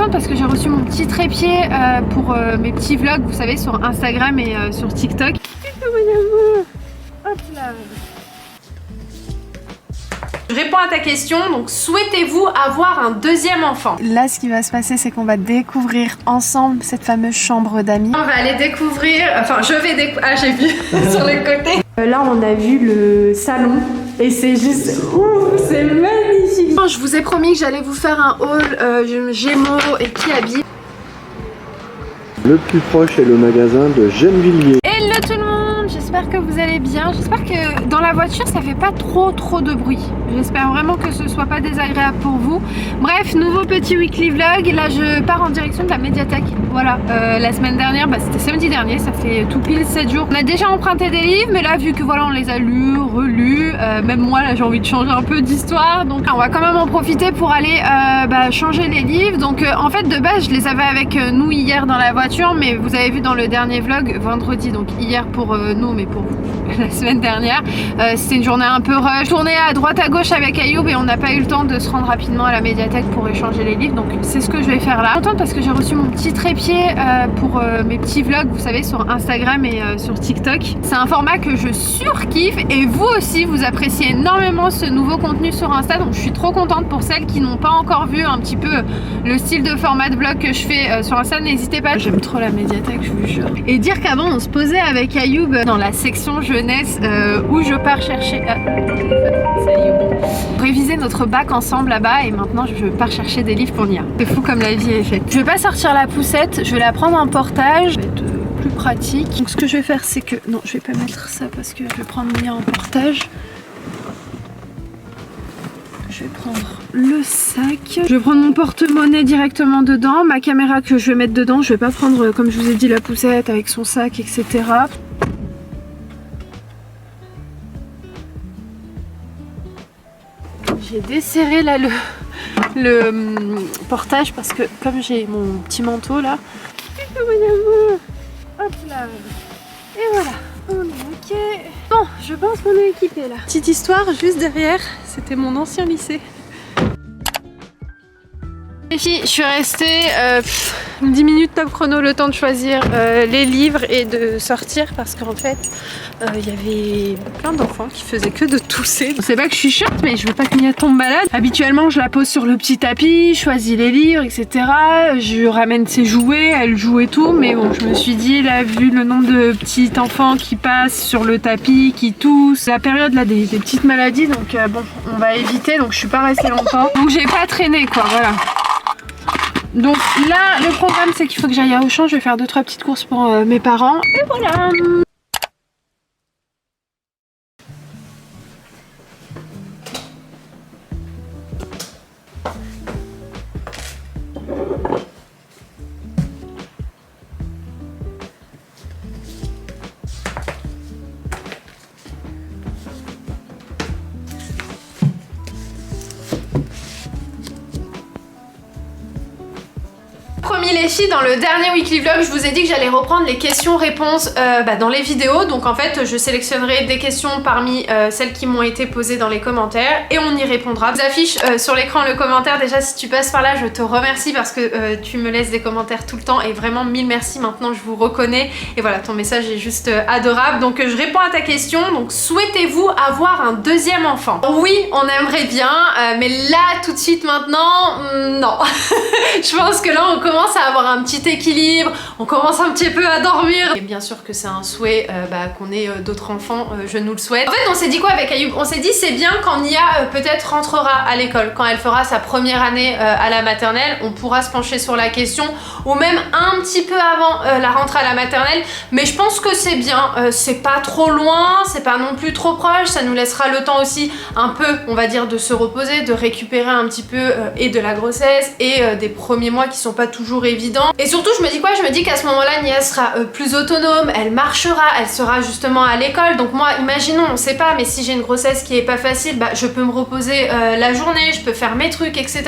contente parce que j'ai reçu mon petit trépied pour mes petits vlogs, vous savez, sur Instagram et sur TikTok. Hop là. Je réponds à ta question, donc souhaitez-vous avoir un deuxième enfant? Là, ce qui va se passer, c'est qu'on va découvrir ensemble cette fameuse chambre d'amis. On va aller découvrir, enfin je vais découvrir, ah j'ai vu sur le côté. Là, on a vu le salon et c'est juste, ouh, c'est magnifique. Je vous ai promis que j'allais vous faire un haul Gémeaux et Kiabi. Le plus proche est le magasin de Gennevilliers. Hello tout le monde, j'espère que vous allez bien. J'espère que dans la voiture ça fait pas trop de bruit. J'espère vraiment que ce soit pas désagréable pour vous. Bref, nouveau petit weekly vlog. Là je pars en direction de la médiathèque. Voilà, la semaine dernière, c'était samedi dernier, ça fait tout pile 7 jours. On a déjà emprunté des livres, mais là vu que voilà on les a lus, relus, même moi là j'ai envie de changer un peu d'histoire. Donc on va quand même en profiter pour aller changer les livres. Donc en fait de base je les avais avec nous hier dans la voiture, mais vous avez vu dans le dernier vlog, vendredi, donc hier pour nous mais pour vous la semaine dernière, c'était une journée un peu rush, tournée à droite à gauche avec Ayoub et on n'a pas eu le temps de se rendre rapidement à la médiathèque pour échanger les livres, donc c'est ce que je vais faire là. Je suis contente parce que j'ai reçu mon petit trépied pour mes petits vlogs, vous savez, sur Instagram et sur TikTok. C'est un format que je surkiffe et vous aussi vous appréciez énormément ce nouveau contenu sur Insta, donc je suis trop contente. Pour celles qui n'ont pas encore vu un petit peu le style de format de vlog que je fais sur Insta, n'hésitez pas, j'aime trop la médiathèque, je vous jure. Et dire qu'avant on se posait avec Ayoub dans la section jeunesse où je pars chercher réviser notre bac ensemble là-bas, et maintenant je pars chercher des livres pour Nia. C'est fou comme la vie est faite. Je vais pas sortir la poussette, je vais la prendre en portage, ça va être plus pratique. Donc ce que je vais faire c'est que, non je vais pas mettre ça parce que je vais prendre Nia en portage. Je vais prendre le sac, je vais prendre mon porte-monnaie directement dedans, ma caméra que je vais mettre dedans, je vais pas prendre comme je vous ai dit la poussette avec son sac etc. J'ai desserré là le portage parce que comme j'ai mon petit manteau là, hop là, et voilà, on est ok. Bon, je pense qu'on est équipé là. Petite histoire, juste derrière, c'était mon ancien lycée. Les filles, je suis restée 10 minutes top chrono, le temps de choisir les livres et de sortir parce qu'en fait il y avait plein d'enfants qui faisaient que de tousser. C'est pas que je suis chiante, mais je veux pas que Nia tombe malade. Habituellement je la pose sur le petit tapis, je choisis les livres etc. Je ramène ses jouets, elle joue et tout, mais bon je me suis dit là, vu le nombre de petits enfants qui passent sur le tapis, qui toussent, la période là des petites maladies, donc bon on va éviter, donc je suis pas restée longtemps. Donc j'ai pas traîné quoi, voilà. Donc là, le programme, c'est qu'il faut que j'aille à Auchan. Je vais faire 2-3 petites courses pour mes parents. Et voilà. Les filles, dans le dernier weekly vlog je vous ai dit que j'allais reprendre les questions-réponses dans les vidéos, donc en fait je sélectionnerai des questions parmi celles qui m'ont été posées dans les commentaires et on y répondra. Je vous affiche sur l'écran le commentaire, déjà si tu passes par là je te remercie parce que tu me laisses des commentaires tout le temps et vraiment mille merci, maintenant je vous reconnais et voilà, ton message est juste adorable. Donc je réponds à ta question, donc souhaitez-vous avoir un deuxième enfant? Oui, on aimerait bien, mais là tout de suite maintenant, non. Je pense que là on commence à avoir un petit équilibre, on commence un petit peu à dormir. Et bien sûr que c'est un souhait qu'on ait d'autres enfants, je nous le souhaite. En fait on s'est dit quoi avec Ayoub? On s'est dit c'est bien quand Nia peut-être rentrera à l'école, quand elle fera sa première année à la maternelle, on pourra se pencher sur la question, ou même un petit peu avant la rentrée à la maternelle, mais je pense que c'est bien, c'est pas trop loin, c'est pas non plus trop proche, ça nous laissera le temps aussi un peu, on va dire, de se reposer, de récupérer un petit peu et de la grossesse et des premiers mois qui sont pas toujours toujours évident. Et surtout je me dis quoi, je me dis qu'à ce moment-là Nia sera plus autonome, elle marchera, elle sera justement à l'école. Donc moi imaginons, on sait pas, mais si j'ai une grossesse qui est pas facile, bah je peux me reposer la journée, je peux faire mes trucs, etc.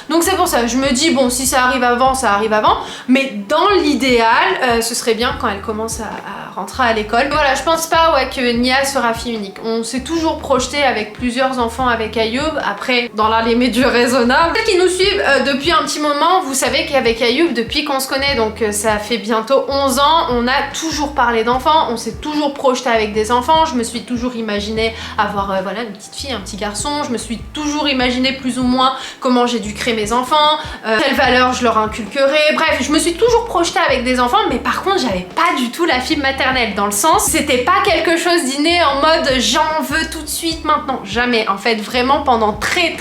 Donc c'est pour ça, je me dis bon, si ça arrive avant, ça arrive avant, mais dans l'idéal ce serait bien quand elle commence à rentrer à l'école. Voilà, je pense pas que Nia sera fille unique. On s'est toujours projeté avec plusieurs enfants avec Ayoub, après dans la limite du raisonnable. Ceux qui nous suivent depuis un petit moment, vous savez qu'avec Ayoub, depuis qu'on se connaît, donc ça fait bientôt 11 ans, on a toujours parlé d'enfants, on s'est toujours projeté avec des enfants, je me suis toujours imaginé avoir voilà, une petite fille, un petit garçon, je me suis toujours imaginé plus ou moins comment j'ai dû créer mes enfants, quelles valeurs je leur inculquerais, bref, je me suis toujours projetée avec des enfants, mais par contre j'avais pas du tout la fibre maternelle, dans le sens, c'était pas quelque chose d'inné en mode j'en veux tout de suite maintenant, jamais. En fait vraiment pendant très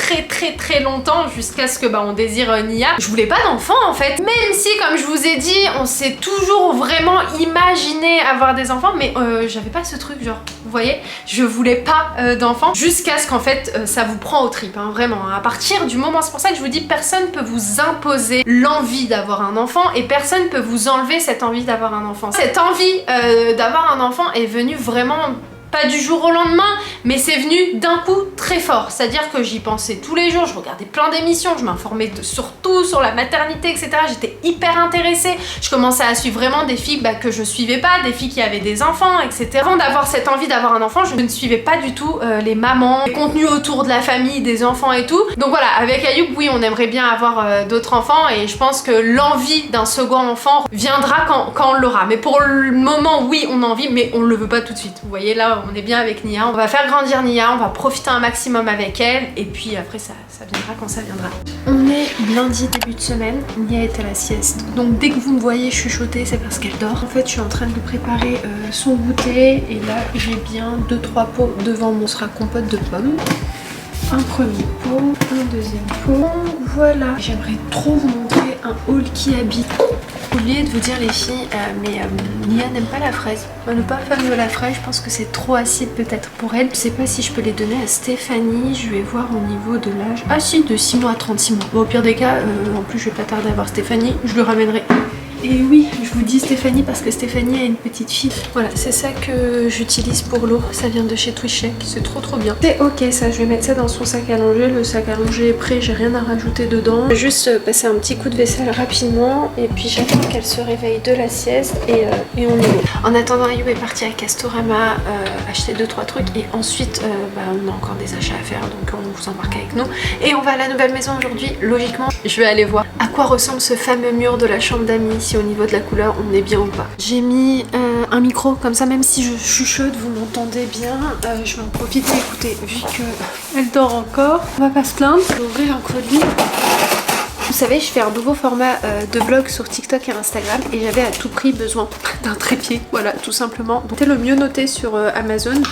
longtemps, jusqu'à ce que on désire Nia, je voulais pas d'enfant en fait, même si comme je vous ai dit, on s'est toujours vraiment imaginé avoir des enfants, mais j'avais pas ce truc genre, vous voyez, je voulais pas d'enfants, jusqu'à ce qu'en fait ça vous prend aux tripes, hein, vraiment, à partir du moment, c'est pour ça que je vous dis, personne peut vous imposer l'envie d'avoir un enfant et personne peut vous enlever cette envie d'avoir un enfant. Cette envie d'avoir un enfant est venue vraiment pas du jour au lendemain, mais c'est venu d'un coup très fort. C'est-à-dire que j'y pensais tous les jours, je regardais plein d'émissions, je m'informais surtout sur la maternité, etc. J'étais hyper intéressée. Je commençais à suivre vraiment des filles que je suivais pas, des filles qui avaient des enfants, etc. Avant d'avoir cette envie d'avoir un enfant, je ne suivais pas du tout les mamans, les contenus autour de la famille, des enfants et tout. Donc voilà, avec Ayoub, oui, on aimerait bien avoir d'autres enfants et je pense que l'envie d'un second enfant viendra quand on l'aura. Mais pour le moment, oui, on a envie, mais on le veut pas tout de suite. Vous voyez, là, on est bien avec Nia, on va faire grandir Nia, on va profiter un maximum avec elle et puis après ça viendra quand ça viendra. On est lundi début de semaine, Nia est à la sieste, donc dès que vous me voyez chuchoter c'est parce qu'elle dort. En fait je suis en train de lui préparer son goûter et là j'ai bien 2-3 pots devant moi, ce sera compote de pommes. Un premier pot, un deuxième pot, voilà. J'aimerais trop vous montrer un haul qui habite. J'ai oublié de vous dire les filles, mais Nia n'aime pas la fraise. Elle n'est pas fan de la fraise, je pense que c'est trop acide peut-être pour elle. Je sais pas si je peux les donner à Stéphanie, je vais voir au niveau de l'âge. Ah si, de 6 mois à 36 mois. Bon, au pire des cas, en plus je vais pas tarder à voir Stéphanie, je le ramènerai. Et oui, je vous dis Stéphanie parce que Stéphanie a une petite fille. Voilà, c'est ça que j'utilise pour l'eau. Ça vient de chez Twishek, c'est trop bien. C'est ok ça, je vais mettre ça dans son sac à langer. Le sac à langer est prêt, j'ai rien à rajouter dedans. Je vais juste passer un petit coup de vaisselle rapidement et puis j'attends qu'elle se réveille de la sieste et on y va. En attendant, Ayoub est parti à Castorama acheter 2-3 trucs et ensuite on a encore des achats à faire donc on vous embarque avec nous. Et on va à la nouvelle maison aujourd'hui. Logiquement, je vais aller voir à quoi ressemble ce fameux mur de la chambre d'amis. Au niveau de la couleur on est bien ou pas. J'ai mis un micro comme ça, même si je chuchote vous m'entendez bien. Je vais en profiter, écoutez, vu qu'elle dort encore, on va pas se plaindre. Je vais ouvrir un colis. Vous savez, je fais un nouveau format de vlog sur TikTok et Instagram et j'avais à tout prix besoin d'un trépied, voilà, tout simplement. Donc c'était le mieux noté sur Amazon.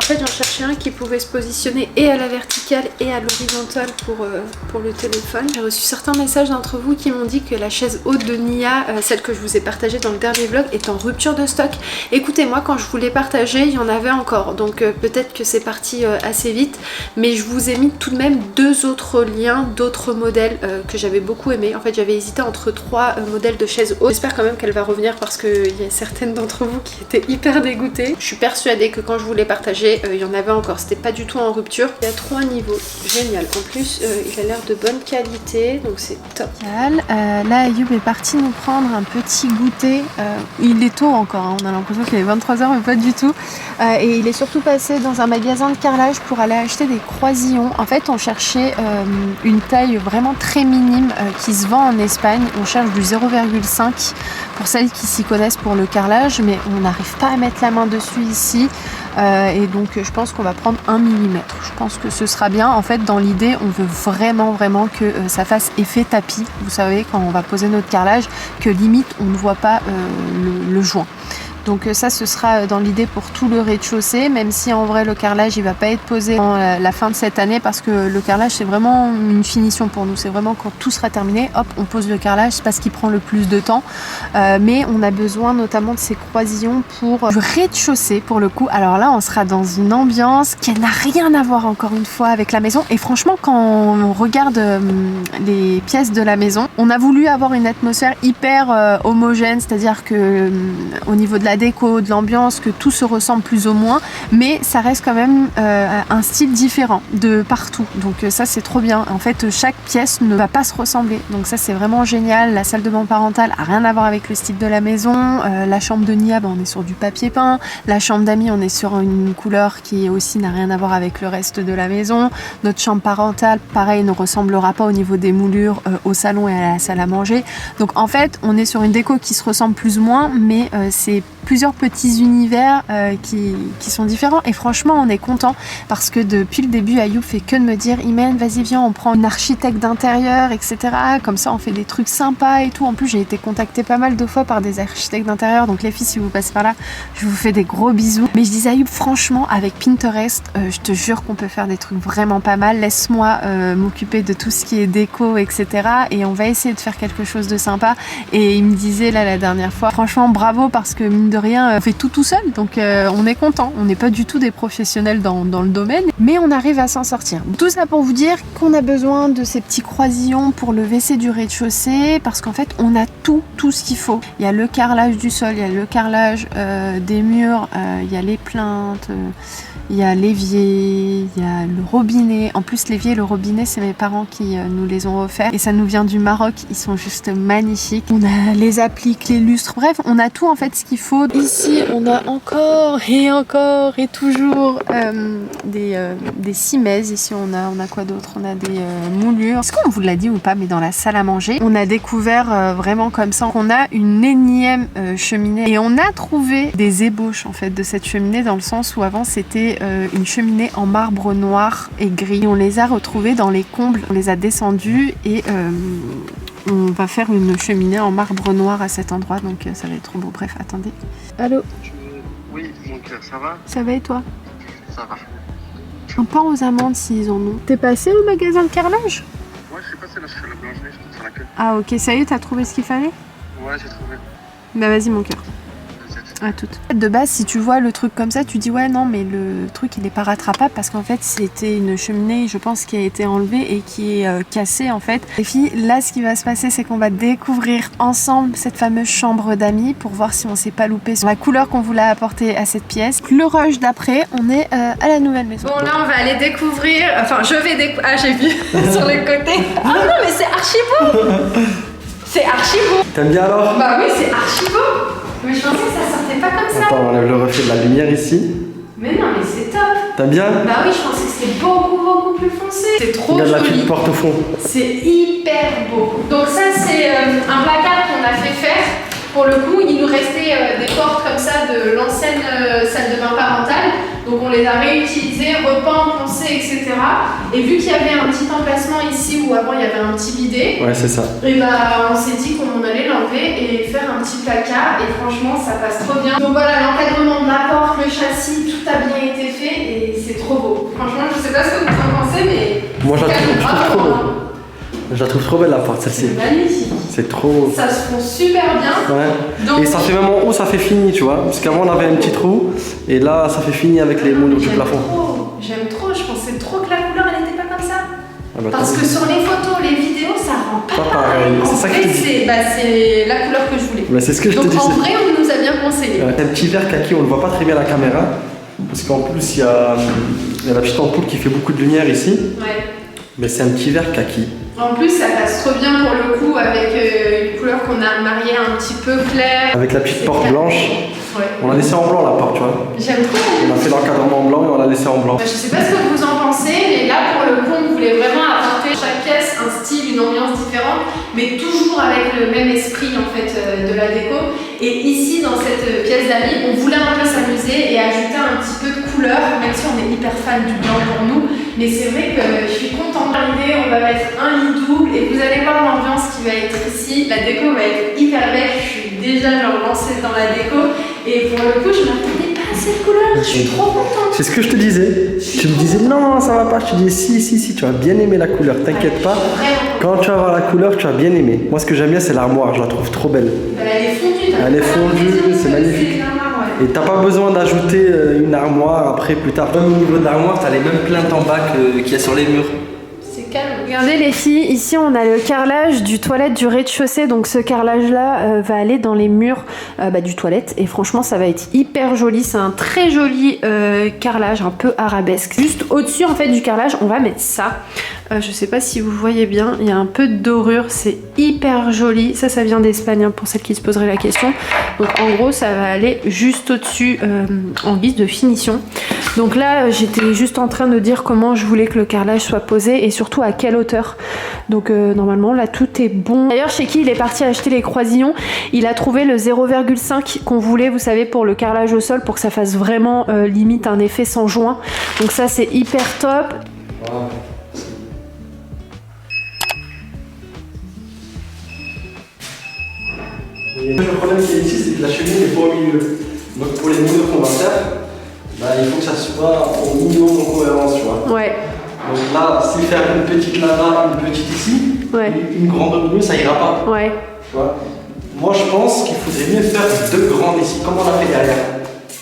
En fait j'en cherchais un qui pouvait se positionner et à la verticale et à l'horizontale pour le téléphone. J'ai reçu certains messages d'entre vous qui m'ont dit que la chaise haute de Nia, celle que je vous ai partagée dans le dernier vlog, est en rupture de stock. Écoutez, moi quand je vous l'ai partagée, il y en avait encore, donc peut-être que c'est parti assez vite, mais je vous ai mis tout de même 2 autres liens d'autres modèles que j'avais beaucoup aimé. En fait j'avais hésité entre 3 modèles de chaises hautes. J'espère quand même qu'elle va revenir parce qu'il y a certaines d'entre vous qui étaient hyper dégoûtées. Je suis persuadée que quand je vous l'ai partagée, il y en avait encore, c'était pas du tout en rupture. Il y a 3 niveaux, génial. En plus il a l'air de bonne qualité, donc c'est top. Là Ayoub est parti nous prendre un petit goûter. Il est tôt encore, hein. On a l'impression qu'il est 23h mais pas du tout. Et il est surtout passé dans un magasin de carrelage pour aller acheter des croisillons. En fait on cherchait une taille vraiment très minime qui se vend en Espagne. On cherche du 0,5 pour celles qui s'y connaissent pour le carrelage, mais on n'arrive pas à mettre la main dessus ici. Et donc je pense qu'on va prendre 1 mm. Je pense que ce sera bien. En fait dans l'idée on veut vraiment que ça fasse effet tapis. Vous savez, quand on va poser notre carrelage, que limite on ne voit pas le joint. Donc ça, ce sera dans l'idée pour tout le rez-de-chaussée, même si en vrai le carrelage il va pas être posé avant la fin de cette année, parce que le carrelage c'est vraiment une finition pour nous. C'est vraiment quand tout sera terminé, hop, on pose le carrelage, c'est parce qu'il prend le plus de temps. Mais on a besoin notamment de ces croisillons pour du rez-de-chaussée pour le coup. Alors là, on sera dans une ambiance qui n'a rien à voir encore une fois avec la maison. Et franchement, quand on regarde les pièces de la maison, on a voulu avoir une atmosphère hyper homogène, c'est-à-dire que au niveau de la déco, de l'ambiance, que tout se ressemble plus ou moins, mais ça reste quand même un style différent de partout. Donc ça, c'est trop bien. En fait, chaque pièce ne va pas se ressembler. Donc ça, c'est vraiment génial. La salle de bain parentale a rien à voir avec le style de la maison. La chambre de Nia, on est sur du papier peint. La chambre d'amis, on est sur une couleur qui aussi n'a rien à voir avec le reste de la maison. Notre chambre parentale, pareil, ne ressemblera pas au niveau des moulures au salon et à la salle à manger. Donc en fait, on est sur une déco qui se ressemble plus ou moins, mais c'est plusieurs petits univers qui sont différents. Et franchement, on est content parce que depuis le début, Ayoub fait que de me dire Imen, vas-y, viens, on prend une architecte d'intérieur, etc. Comme ça, on fait des trucs sympas et tout. En plus, j'ai été contactée pas mal de fois par des architectes d'intérieur. Donc les filles, si vous passez par là, je vous fais des gros bisous. Mais je dis Ayoub, franchement, avec Pinterest, je te jure qu'on peut faire des trucs vraiment pas mal. Laisse-moi m'occuper de tout ce qui est déco, etc. Et on va essayer de faire quelque chose de sympa. Et il me disait là la dernière fois, franchement, bravo, parce que mine de rien, on fait tout seul. Donc on est content. On n'est pas du tout des professionnels dans le domaine, mais on arrive à s'en sortir. Tout ça pour vous dire qu'on a besoin de ces petits croisillons pour le WC du rez-de-chaussée, parce qu'en fait, on a tout ce qu'il faut. Il y a le carrelage du sol, il y a le carrelage des murs, il y a les plinthes, il y a l'évier, il y a le robinet. En plus, l'évier et le robinet, c'est mes parents qui nous les ont offerts. Et ça nous vient du Maroc. Ils sont juste magnifiques. On a les appliques, les lustres. Bref, on a tout en fait ce qu'il faut. Ici, on a encore et toujours des cimaises. Ici, on a quoi d'autre? On a des moulures. Est-ce qu'on vous l'a dit ou pas? Mais dans la salle à manger, on a découvert vraiment comme ça qu'on a une énième cheminée. Et on a trouvé des ébauches en fait de cette cheminée, dans le sens où avant c'était une cheminée en marbre noir et gris. On les a retrouvés dans les combles, on les a descendus et on va faire une cheminée en marbre noir à cet endroit, donc ça va être trop beau. Bref, attendez. Allô? Oui, mon cœur, ça va? Ça va et toi? Ça va. Un pain aux amandes s'ils en ont. T'es passé au magasin de carrelage? Ouais, je suis passé là sur la boulangerie, je sur la queue. Ah ok, ça y est, t'as trouvé ce qu'il fallait? Ouais, j'ai trouvé. Bah vas-y mon cœur. À toutes. De base, si tu vois le truc comme ça, tu dis ouais non mais le truc il est pas rattrapable, parce qu'en fait c'était une cheminée, je pense, qui a été enlevée et qui est cassée en fait. Les filles, là ce qui va se passer, c'est qu'on va découvrir ensemble cette fameuse chambre d'amis pour voir si on s'est pas loupé sur la couleur qu'on voulait apporter à cette pièce. Le rush d'après, on est à la nouvelle maison. Bon là on va aller découvrir, enfin je vais découvrir, ah j'ai vu sur le côté. Ah non mais c'est archi beau. C'est archi beau. T'aimes bien alors? Bah oui, c'est archi beau. Mais je pensais que ça sortait pas comme ça. Attends, on enlève le reflet de la lumière ici. Mais non, mais c'est top. T'aimes bien? Bah oui, je pensais que c'était beaucoup plus foncé. C'est trop Regarde la joli. petite porte au fond. C'est hyper beau. Donc ça, c'est un placard qu'on a fait faire. Pour le coup, il nous restait des portes comme ça de l'ancienne salle de bain parentale. Donc on les a réutilisées, repeints, poncés, etc. Et vu qu'il y avait un petit emplacement ici où avant il y avait un petit bidet, Ouais, c'est ça. et bah on s'est dit qu'on allait l'enlever et faire un petit placard, et franchement ça passe trop bien. Donc voilà, l'encadrement de la porte, le châssis, tout a bien été fait et c'est trop beau. Franchement, je sais pas ce que vous en pensez, mais Moi je la trouve trop bravo, beau. Je la trouve trop belle la porte celle-ci. c'est magnifique. C'est trop. Ça se fond super bien. Ouais. Donc, et ça fait même en haut, ça fait fini, tu vois. Parce qu'avant on avait un petit trou et là ça fait fini avec les moulures du plafond. J'aime trop, je pensais trop que la couleur elle n'était pas comme ça. Ah bah, Parce que sur les photos, les vidéos, ça rend pas pareil. pareil. C'est ça que je te dis. C'est la couleur que je voulais. Bah, c'est ce que je te Donc disais. en vrai, on nous a bien conseillé. Ouais. Un petit verre kaki, on le voit pas très bien à la caméra. Parce qu'en plus il y a la petite ampoule qui fait beaucoup de lumière ici. Ouais. Mais c'est un petit verre kaki. En plus, ça passe trop bien pour le coup avec une couleur qu'on a mariée un petit peu claire. Avec la petite porte blanche. Ouais. On l'a laissé en blanc la porte, tu vois. J'aime trop. On a fait l'encadrement en blanc et on l'a laissé en blanc. Je sais pas ce que vous en pensez, mais là pour le coup, on voulait vraiment apporter chaque pièce un style, une ambiance différente, mais toujours avec le même esprit en fait de la déco. Et ici, dans cette pièce d'amis, on voulait un peu s'amuser et ajouter un petit peu de couleur, même si on est hyper fan du blanc pour nous. Mais c'est vrai que je suis contente d'arriver, on va mettre un lit double et vous allez voir l'ambiance qui va être ici. La déco va être hyper belle, je suis déjà lancée dans la déco. Et pour le coup, je m'attendais pas à cette couleur. Je suis trop contente. C'est ce que je te disais. Tu me disais non, ça va pas. Je te disais si, tu vas bien aimer la couleur. T'inquiète pas. Quand tu vas voir la couleur, tu vas bien aimer. Moi, ce que j'aime bien, c'est l'armoire. Je la trouve trop belle. Elle est fondue. Elle est fondue, c'est magnifique. Et t'as pas besoin d'ajouter une armoire après plus tard. Même au niveau de l'armoire, t'as les mêmes plaintes en bas qu'il y a sur les murs. Regardez les filles, ici on a le carrelage du toilette du rez-de-chaussée, donc ce carrelage là va aller dans les murs du toilette et franchement ça va être hyper joli, c'est un très joli carrelage un peu arabesque. Juste au-dessus en fait du carrelage on va mettre ça, je sais pas si vous voyez bien, il y a un peu de dorure, c'est hyper joli, ça vient d'Espagne hein, pour celles qui se poseraient la question. Donc en gros ça va aller juste au-dessus en guise de finition. Donc là j'étais juste en train de dire comment je voulais que le carrelage soit posé et surtout à quelle hauteur. Donc normalement là tout est bon. D'ailleurs chez qui il est parti acheter les croisillons, il a trouvé le 0,5 qu'on voulait, vous savez, pour le carrelage au sol, pour que ça fasse vraiment limite un effet sans joint. Donc ça c'est hyper top. Wow. Et le problème qu'il y a ici, c'est que la cheminée n'est pas au milieu. Donc pour les moulures qu'on va faire, il faut que ça soit au minimum en cohérence, tu vois. Ouais. Donc là, si faire une petite là-bas, une petite ici, ouais. une grande au milieu, ça ira pas. Ouais. Tu vois. Moi, je pense qu'il faudrait mieux faire 2 grandes ici, comme on a fait derrière.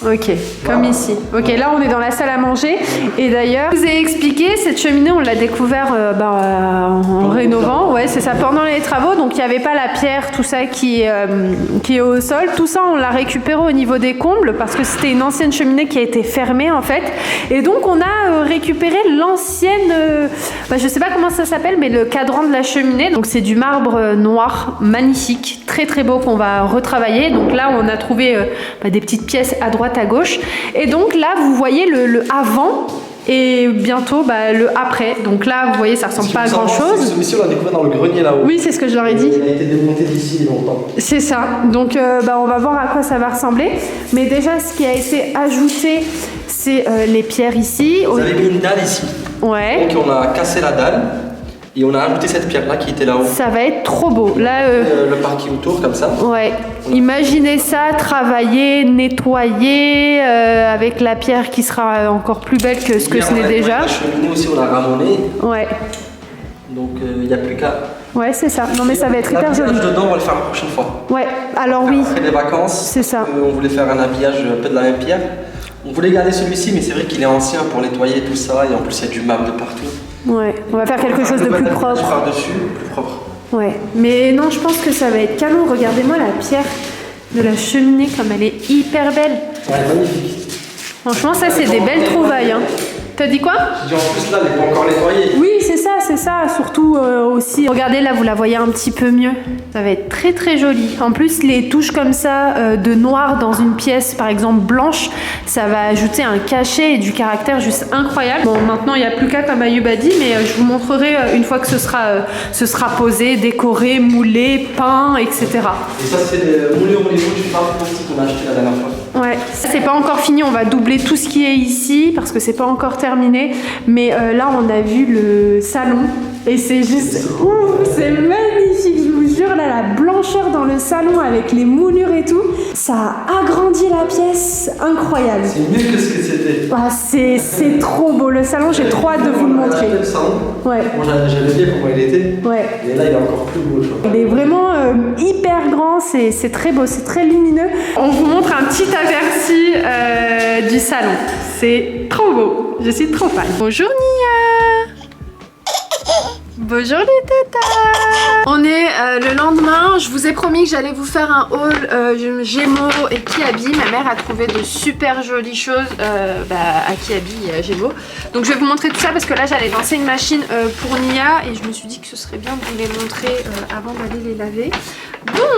Ok, comme ici. Ok, là on est dans la salle à manger. Et d'ailleurs, je vous ai expliqué, cette cheminée on l'a découvert en rénovant. Ouais, c'est ça, pendant les travaux. Donc il n'y avait pas la pierre, tout ça qui est au sol. Tout ça on l'a récupéré au niveau des combles parce que c'était une ancienne cheminée qui a été fermée en fait. Et donc on a récupéré l'ancienne, je sais pas comment ça s'appelle, mais le cadran de la cheminée. Donc c'est du marbre noir, magnifique, très très beau qu'on va retravailler. Donc là on a trouvé des petites pièces à droite à gauche et donc là vous voyez le avant et bientôt le après, donc là vous voyez ça ressemble pas à grand chose. Celui-ci on l'a découvert dans le grenier là-haut. Oui, c'est ce que je leur ai dit. Il a été démonté d'ici longtemps. C'est ça, donc on va voir à quoi ça va ressembler, mais déjà ce qui a été ajouté c'est les pierres ici. Vous avez mis une dalle ici. Ouais. Donc on a cassé la dalle et on a ajouté cette pierre là qui était là-haut. Ça va être trop beau. Là, le parquet autour comme ça. Ouais. Imaginez ça, travailler, nettoyer avec la pierre qui sera encore plus belle que ce que ce n'est déjà. La cheminée aussi on l'a ramonée. Ouais. Donc il n'y a plus qu'à. Ouais, c'est ça. Non mais ça va être hyper joli. L'habillage dedans on va le faire la prochaine fois. Ouais. Alors oui. Après les vacances. C'est ça. On voulait faire un habillage un peu de la même pierre. On voulait garder celui-ci mais c'est vrai qu'il est ancien pour nettoyer tout ça et en plus il y a du marbre de partout. Ouais, on va faire quelque chose de plus propre. Par-dessus, plus propre. Ouais, mais non, je pense que ça va être canon. Regardez-moi la pierre de la cheminée comme elle est hyper belle. Ouais, magnifique. Franchement, ça c'est des belles trouvailles. Hein. T'as dit quoi? Je dis en plus là, elle n'est pas encore nettoyée. Oui, c'est ça, c'est ça. Surtout aussi, regardez là, vous la voyez un petit peu mieux. Ça va être très très joli. En plus, les touches comme ça de noir dans une pièce, par exemple blanche, ça va ajouter un cachet et du caractère juste incroyable. Bon, maintenant il n'y a plus qu'à comme Ayoub a dit, mais je vous montrerai une fois que ce sera posé, décoré, moulé, peint, etc. Et ça, c'est des moulures au niveau du marbre plastique qu'on a acheté la dernière fois. Ouais, c'est pas encore fini, on va doubler tout ce qui est ici parce que c'est pas encore terminé, mais là on a vu le salon et c'est juste ouf, c'est magnifique, je vous jure, là la blancheur dans le salon avec les moulures et tout, ça a agrandi la pièce, incroyable. C'est mieux que ce que c'était. Ah, c'est trop beau le salon, j'ai trop hâte de vous le montrer. Le salon. Ouais. Moi j'avais bien comment il était. Ouais. Et là il est encore plus beau, je crois. Il est vraiment hyper grand, c'est très beau, c'est très lumineux. On vous montre un petit aperçu du salon. C'est trop beau, je suis trop fan. Bonjour Nia. Bonjour les tétas. On est le lendemain, je vous ai promis que j'allais vous faire un haul Gémeaux et Kiabi. Ma mère a trouvé de super jolies choses à Kiabi et à Gémeaux. Donc je vais vous montrer tout ça parce que là j'allais lancer une machine pour Nia et je me suis dit que ce serait bien de vous les montrer avant d'aller les laver.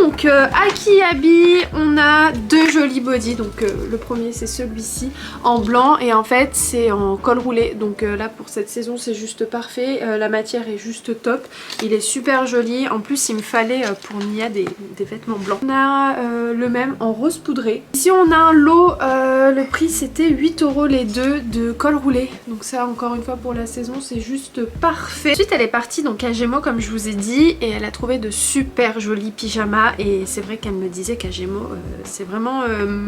Donc à Kiabi on a 2 jolis bodys. Donc le premier c'est celui-ci en blanc et en fait c'est en col roulé. Donc là pour cette saison c'est juste parfait. La matière est juste top, il est super joli. En plus il me fallait pour Nia des vêtements blancs. On a le même en rose poudré. Ici on a un lot, le prix c'était 8 € les deux de col roulé. Donc ça encore une fois pour la saison c'est juste parfait. Ensuite elle est partie donc à Gémeaux comme je vous ai dit et elle a trouvé de super jolis pyjamas pyjamas et c'est vrai qu'elle me disait qu'à Gémeaux c'est vraiment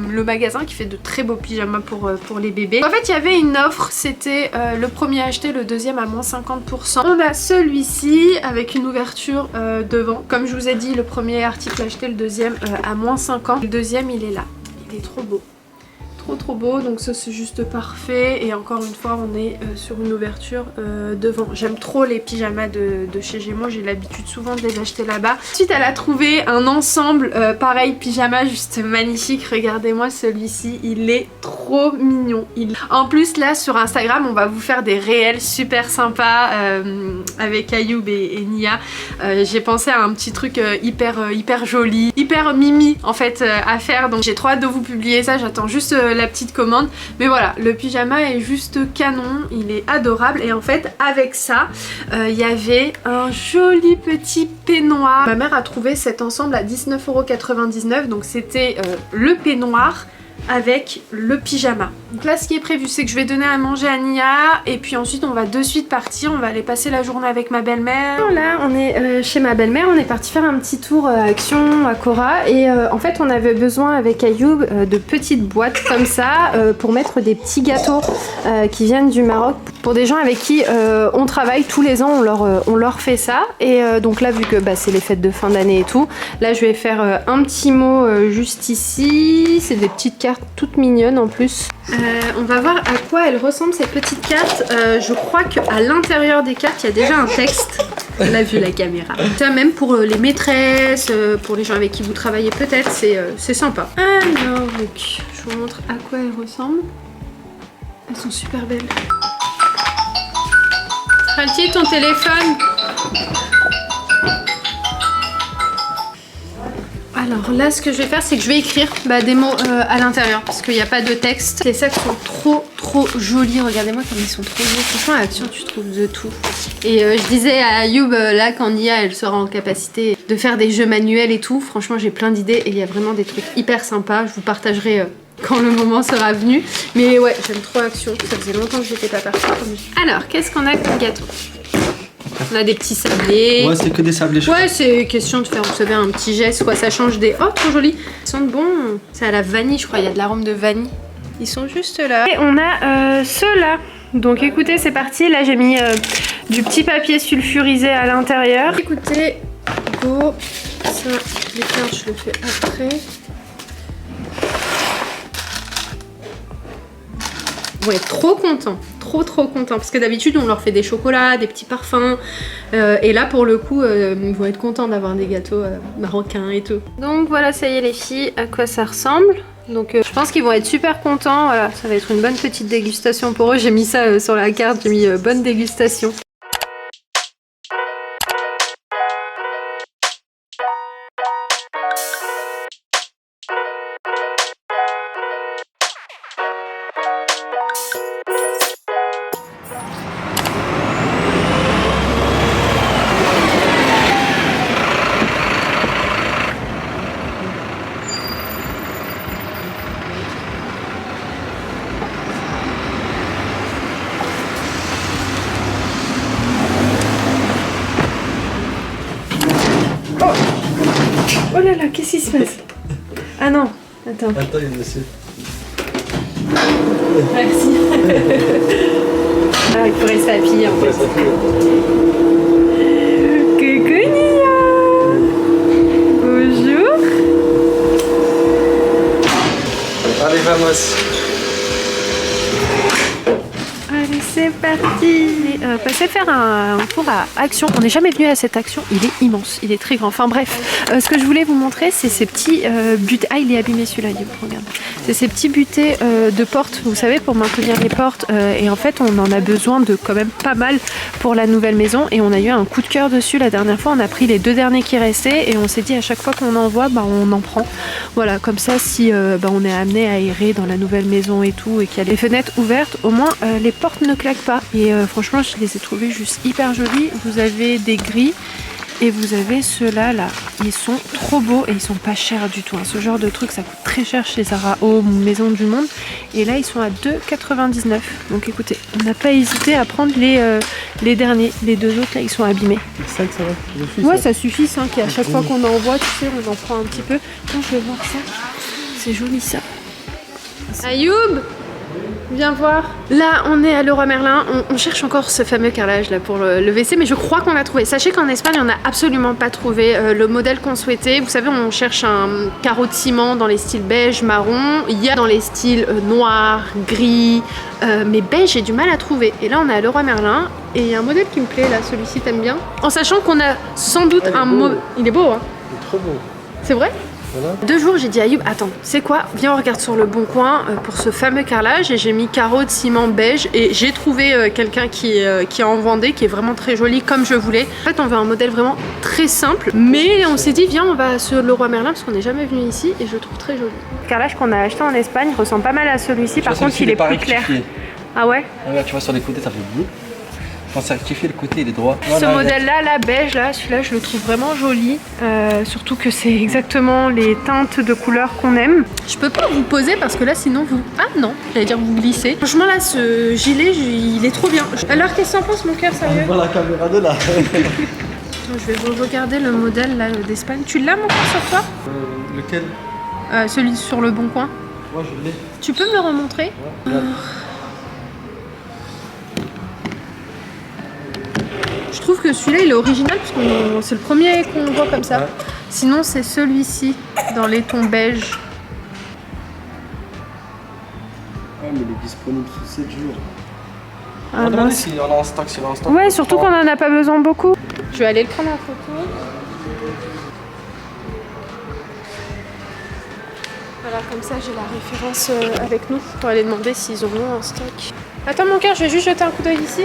le magasin qui fait de très beaux pyjamas pour les bébés. En fait il y avait une offre, c'était le premier acheté, le deuxième à moins 50%. On a celui-ci avec une ouverture devant. Comme je vous ai dit, le premier article acheté, le deuxième à moins 50. Le deuxième il est là, il est trop beau. Trop beau, donc ça c'est juste parfait et encore une fois on est sur une ouverture devant. J'aime trop les pyjamas de chez Gémeaux, j'ai l'habitude souvent de les acheter là-bas. Ensuite elle a trouvé un ensemble pareil pyjama juste magnifique, regardez-moi celui-ci, il est trop mignon. En plus là sur Instagram on va vous faire des réels super sympas avec Ayoub et Nia. J'ai pensé à un petit truc hyper joli, hyper mimi en fait à faire, donc j'ai trop hâte de vous publier ça, j'attends juste la petite commande. Mais voilà, le pyjama est juste canon, il est adorable et en fait avec ça il y avait un joli petit peignoir. Ma mère a trouvé cet ensemble à 19,99 €, donc c'était le peignoir avec le pyjama. Donc là ce qui est prévu c'est que je vais donner à manger à Nia et puis ensuite on va de suite partir, on va aller passer la journée avec ma belle-mère. Là on est chez ma belle-mère, on est parti faire un petit tour à Action, à Cora et en fait on avait besoin avec Ayoub de petites boîtes comme ça pour mettre des petits gâteaux qui viennent du Maroc pour des gens avec qui on travaille tous les ans, on leur fait ça et donc là vu que c'est les fêtes de fin d'année et tout, là je vais faire un petit mot juste ici, c'est des petites cartes toutes mignonnes en plus. On va voir à quoi elles ressemblent ces petites cartes. Je crois qu'à l'intérieur des cartes il y a déjà un texte. On a vu la caméra. Ça même pour les maîtresses, pour les gens avec qui vous travaillez peut-être, c'est sympa. Alors donc je vous montre à quoi elles ressemblent. Elles sont super belles. Fralti, ton téléphone. Alors là ce que je vais faire c'est que je vais écrire des mots à l'intérieur parce qu'il n'y a pas de texte. Les sacs sont trop jolis, regardez-moi comme ils sont trop beaux. Franchement à Action tu trouves de tout. Et je disais à Ayoub là quand Nia elle sera en capacité de faire des jeux manuels et tout, franchement j'ai plein d'idées et il y a vraiment des trucs hyper sympas. Je vous partagerai quand le moment sera venu. Mais ouais j'aime trop Action, ça faisait longtemps que j'étais pas partie. Alors qu'est-ce qu'on a comme gâteau? On a des petits sablés. Ouais, c'est que des sablés. Ouais, c'est question de faire, vous savez, un petit geste, quoi. Ça change des... Oh, trop joli. Ils sentent bon. C'est à la vanille, je crois. Il y a de l'arôme de vanille. Ils sont juste là. Et on a ceux-là. Donc écoutez, c'est parti. Là, j'ai mis du petit papier sulfurisé à l'intérieur. Écoutez, go. Ça, les cartes, je le fais après. Ouais, trop content, trop content parce que d'habitude on leur fait des chocolats, des petits parfums et là pour le coup ils vont être contents d'avoir des gâteaux marocains et tout. Donc voilà, ça y est les filles, à quoi ça ressemble. Donc je pense qu'ils vont être super contents, voilà, ça va être une bonne petite dégustation pour eux. J'ai mis ça sur la carte, j'ai mis bonne dégustation. Oh là là, qu'est-ce qui se passe? Ah non, attends. Attends, il me suit. Merci. Ah, il faut rester appuyé en fait. Coucou Nia. Bonjour. Allez, vamos. Allez, c'est parti. Passer faire un tour à Action. On n'est jamais venu à cette Action. Il est immense, il est très grand. Enfin bref, ce que je voulais vous montrer, c'est ces petits butets. Ah, il est abîmé celui-là, regarde. C'est ces petits butets de portes, vous savez, pour maintenir les portes. Et en fait, on en a besoin de quand même pas mal pour la nouvelle maison. Et on a eu un coup de cœur dessus la dernière fois. On a pris les 2 derniers qui restaient et on s'est dit à chaque fois qu'on en voit, on en prend. Voilà, comme ça, si on est amené à aérer dans la nouvelle maison et tout, et qu'il y a les fenêtres ouvertes, au moins les portes ne claquent pas. Et franchement, je les ai trouvées juste hyper jolies. Vous avez des gris Et vous avez ceux-là, là. Ils sont trop beaux et ils sont pas chers du tout. Hein. Ce genre de truc, ça coûte très cher chez Zara Home ou Maison du Monde. Et là, ils sont à 2,99 €. Donc écoutez, on n'a pas hésité à prendre les derniers. Les deux autres, là, ils sont abîmés. C'est 5, ça va? Suffit, Ouais, ça suffit, 5. Et à chaque fois qu'on en voit, tu sais, on en prend un petit peu. Donc je vais voir ça. C'est joli, ça. Ayoub! Viens voir. Là, on est à Leroy Merlin. On cherche encore ce fameux carrelage là pour le WC, mais je crois qu'on l'a trouvé. Sachez qu'en Espagne, on n'a absolument pas trouvé le modèle qu'on souhaitait. Vous savez, on cherche un carreau de ciment dans les styles beige, marron. Il y a dans les styles noir, gris, mais beige, j'ai du mal à trouver. Et là, on est à Leroy Merlin et il y a un modèle qui me plaît là. Celui-ci, t'aimes bien? En sachant qu'on a sans doute un mot. Il est beau, hein? Il est trop beau. C'est vrai? Voilà. 2 jours, j'ai dit à Ayoub, attends, c'est quoi? Viens, on regarde sur le bon coin pour ce fameux carrelage. Et j'ai mis carreau de ciment beige. Et j'ai trouvé quelqu'un qui en vendait, qui est vraiment très joli, comme je voulais. En fait, on veut un modèle vraiment très simple. Mais on s'est dit, viens, on va sur Leroy Merlin, parce qu'on n'est jamais venu ici. Et je le trouve très joli. Le carrelage qu'on a acheté en Espagne ressemble pas mal à celui-ci. Par contre, il est plus clair. Ah ouais? Là, tu vois, sur les côtés, ça fait bleu. Quand c'est rectifié, le côté il est droit. Ce modèle-là, là, beige, là, celui-là, je le trouve vraiment joli. Surtout que c'est exactement les teintes de couleurs qu'on aime. Je peux pas vous poser parce que là, sinon vous... Ah non, j'allais dire vous glissez. Franchement, là, ce gilet, il est trop bien. Alors, qu'est-ce que t'en penses, mon cœur, sérieux? On voit la caméra de là. Je vais vous regarder le modèle là d'Espagne. Tu l'as, mon cœur, sur toi? Lequel? Celui sur le bon coin. Moi, je l'ai. Tu peux me le remontrer? Ouais, Je trouve que celui-là il est original parce que c'est le premier qu'on voit comme ça. Ouais. Sinon c'est celui-ci dans les tons beige. Ouais, mais il est disponible sous 7 jours. Ah, on va demander s'il en a en stock, Ouais, surtout qu'on en a pas besoin beaucoup. Je vais aller le prendre en photo. Voilà, comme ça j'ai la référence avec nous pour aller demander s'ils en ont en stock. Attends mon cœur, je vais juste jeter un coup d'œil ici.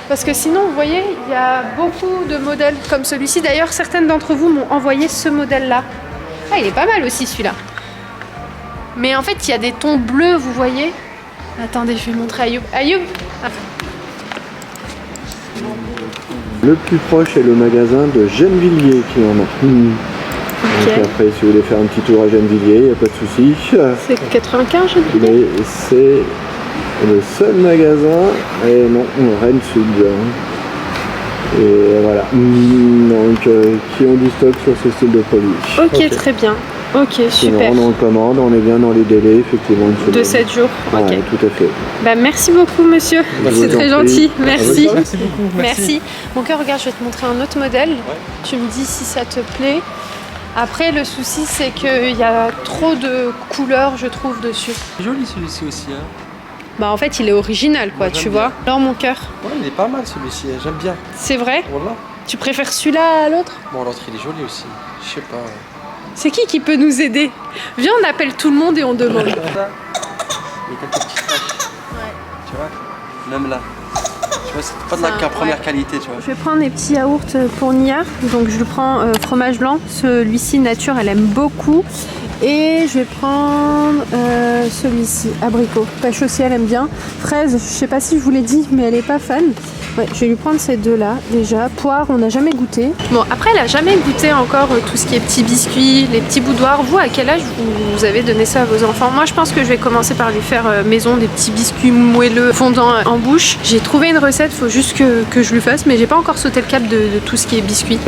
Parce que sinon, vous voyez, il y a beaucoup de modèles comme celui-ci. D'ailleurs, certaines d'entre vous m'ont envoyé ce modèle-là. Ah, il est pas mal aussi, celui-là. Mais en fait, il y a des tons bleus, vous voyez. Attendez, je vais montrer à Ayoub. Ayoub ah. Le plus proche est le magasin de Gennevilliers qui en a. Okay. Donc après, si vous voulez faire un petit tour à Gennevilliers, il n'y a pas de souci. C'est 95, Gennevilliers. Mais c'est... le seul magasin, et non, Rennes Sud. Et voilà. Donc, qui ont du stock sur ce style de produit. Ok, très bien. Ok, super. Sinon, on en commande, on est bien dans les délais, effectivement. De 7 jours. Ok. Ouais, tout à fait. Bah, merci beaucoup, monsieur. C'est très gentil. Merci. Merci beaucoup. Merci. Mon cœur, regarde, je vais te montrer un autre modèle. Ouais. Tu me dis si ça te plaît. Après, le souci, c'est qu'il y a trop de couleurs, je trouve, dessus. C'est joli celui-ci aussi, hein. Bah en fait il est original quoi, tu vois. Alors mon cœur. Ouais, il est pas mal celui-ci, j'aime bien. C'est vrai? Voilà. Tu préfères celui-là à l'autre? Bon, l'autre il est joli aussi, je sais pas. C'est qui peut nous aider? Viens, on appelle tout le monde et on demande. Il y a quelques petits taches. Ouais. Tu vois? Même là. Tu vois, c'est pas de la première qualité, tu vois. Je vais prendre des petits yaourts pour Nia. Donc je prends fromage blanc. Celui-ci nature, elle aime beaucoup. Et je vais prendre celui-ci, abricot. Pêche aussi, elle aime bien. Fraise, je sais pas si je vous l'ai dit, mais elle est pas fan. Ouais, je vais lui prendre ces deux-là déjà. Poire, on n'a jamais goûté. Bon, après, elle a jamais goûté encore tout ce qui est petits biscuits, les petits boudoirs. Vous, à quel âge vous avez donné ça à vos enfants? Moi, je pense que je vais commencer par lui faire maison des petits biscuits moelleux fondants en bouche. J'ai trouvé une recette, faut juste que je lui fasse, mais j'ai pas encore sauté le cap de tout ce qui est biscuits.